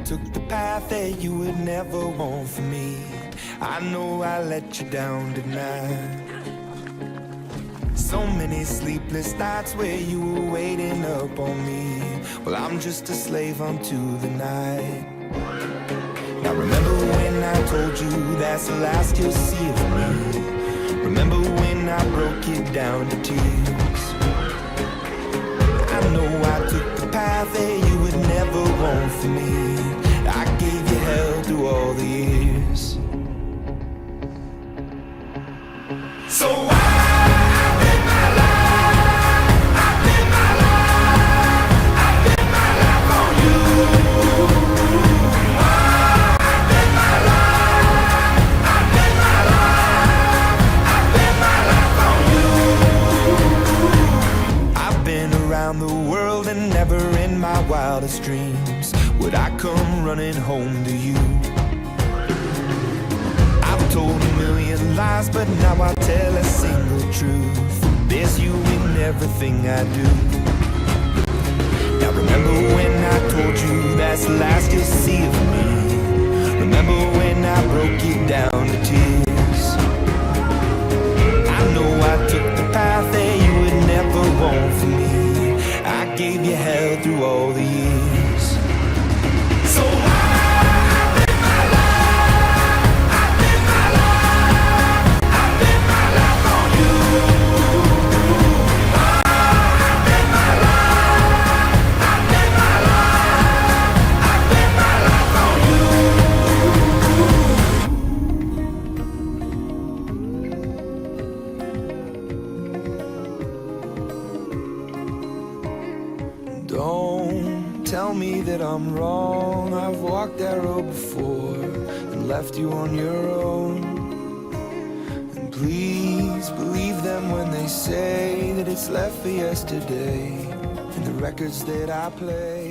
took the path that you would never want for me. I know I let you down tonight. So many sleepless nights where you were waiting up on me. Well, I'm just a slave unto the night. Now remember when I told you that's the last you'll see of me. Remember when I broke it down to tears. I know I took the path that you would never want for me. I gave you hell through all the years. So the world, and never in my wildest dreams would I come running home to you. I've told a million lies, but now I tell a single truth. There's you in everything I do. Now remember when I told you that's the last you'll see of me. Remember when I broke you down to tears. I know I took the path that you would never want for me. I gave you hell through all the years. So I live my life, I live my life, I live my life on you. I live my life, I live my life, I live my life on you. Don't tell me that I'm wrong. I've walked that road before and left you on your own. And please believe them when they say that it's left for yesterday in the records that I play.